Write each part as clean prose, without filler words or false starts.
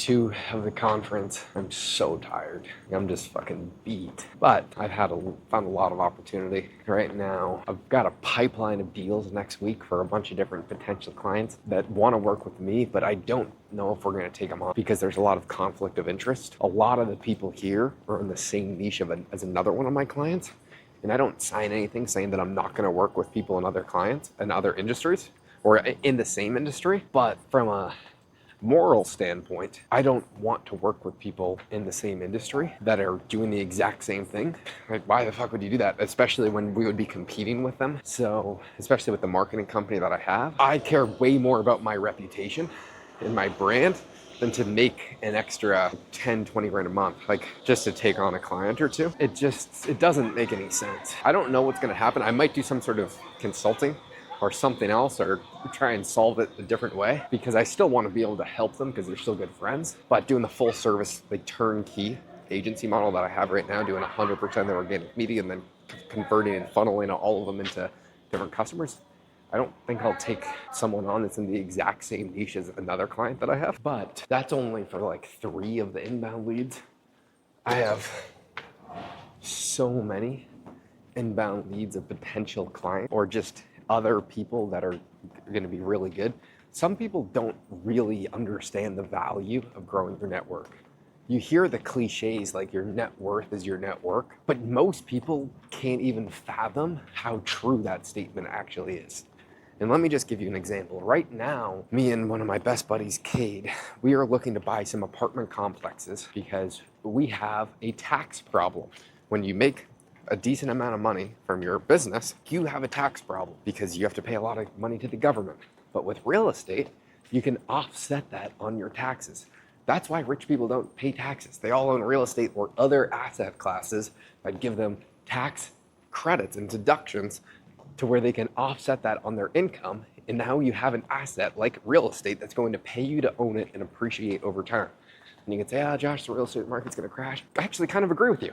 Two of the conference. I'm so tired. I'm just fucking beat. But I've found a lot of opportunity. Right now, I've got a pipeline of deals next week for a bunch of different potential clients that want to work with me, but I don't know if we're going to take them on because there's a lot of conflict of interest. A lot of the people here are in the same niche as another one of my clients. And I don't sign anything saying that I'm not going to work with people in other clients and other industries or in the same industry. But from a moral standpoint, I don't want to work with people in the same industry that are doing the exact same thing. Like, why the fuck would you do that? Especially when we would be competing with them. So, especially with the marketing company that I have, I care way more about my reputation and my brand than to make an extra 10, 20 grand a month, like just to take on a client or two. It doesn't make any sense. I don't know what's gonna happen. I might do some sort of consulting or something else, or try and solve it a different way, because I still want to be able to help them because they're still good friends. But doing the full service, like turnkey agency model that I have right now, doing 100% of the organic media and then converting and funneling all of them into different customers, I don't think I'll take someone on that's in the exact same niche as another client that I have. But that's only for like 3 of the inbound leads. I have so many inbound leads of potential clients or just other people that are going to be really good. Some people don't really understand the value of growing your network. You hear the cliches like your net worth is your network, but most people can't even fathom how true that statement actually is. And let me just give you an example. Right now, me and one of my best buddies, Cade, we are looking to buy some apartment complexes because we have a tax problem. When you make a decent amount of money from your business, you have a tax problem because you have to pay a lot of money to the government. But with real estate, you can offset that on your taxes. That's why rich people don't pay taxes. They all own real estate or other asset classes that give them tax credits and deductions to where they can offset that on their income. And now you have an asset like real estate that's going to pay you to own it and appreciate over time. And you can say, Josh, the real estate market's gonna crash. I actually kind of agree with you.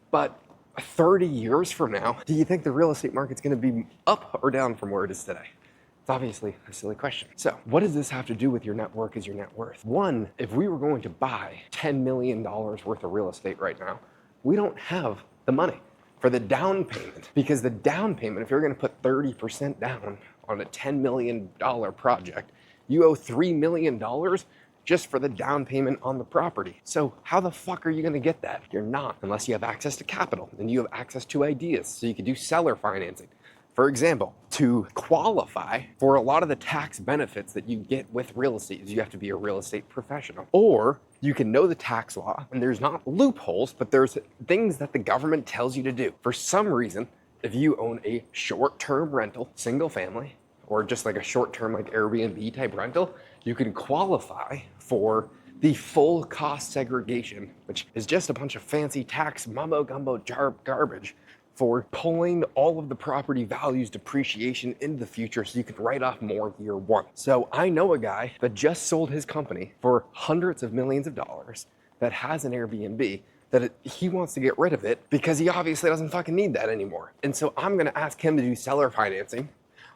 But 30 years from now, do you think the real estate market's going to be up or down from where it is today? It's obviously a silly question. So what does this have to do with your network as your net worth? One, if we were going to buy $10 million worth of real estate right now, we don't have the money for the down payment, because the down payment, if you're going to put 30% down on a $10 million project, you owe $3 million just for the down payment on the property. So how the fuck are you gonna get that? You're not, unless you have access to capital and you have access to ideas, so you can do seller financing. For example, to qualify for a lot of the tax benefits that you get with real estate, is you have to be a real estate professional. Or you can know the tax law, and there's not loopholes, but there's things that the government tells you to do. For some reason, if you own a short-term rental, single family, or just like a short-term like Airbnb type rental, you can qualify for the full cost segregation, which is just a bunch of fancy tax mumbo gumbo garbage for pulling all of the property values depreciation into the future so you can write off more year one. So I know a guy that just sold his company for hundreds of millions of dollars that has an Airbnb that he wants to get rid of it because he obviously doesn't fucking need that anymore. And so I'm gonna ask him to do seller financing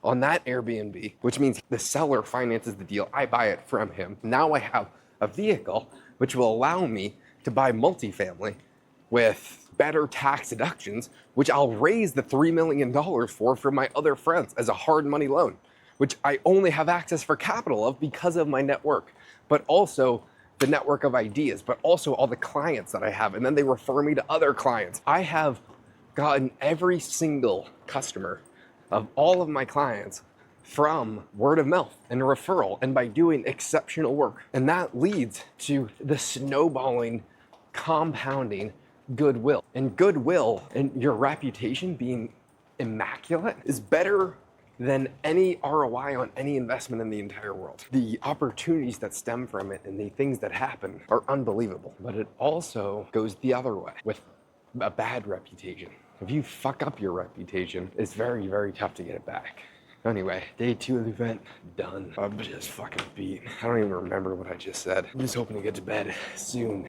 on that Airbnb, which means the seller finances the deal. I buy it from him. Now I have a vehicle which will allow me to buy multifamily with better tax deductions, which I'll raise the $3 million for my other friends as a hard money loan, which I only have access for capital of because of my network, but also the network of ideas, but also all the clients that I have. And then they refer me to other clients. I have gotten every single customer of all of my clients from word of mouth and referral, and by doing exceptional work. And that leads to the snowballing, compounding goodwill. And goodwill and your reputation being immaculate is better than any ROI on any investment in the entire world. The opportunities that stem from it and the things that happen are unbelievable. But it also goes the other way with a bad reputation. If you fuck up your reputation, it's very, very tough to get it back. Anyway, day 2 of the event, done. I'm just fucking beat. I don't even remember what I just said. I'm just hoping to get to bed soon.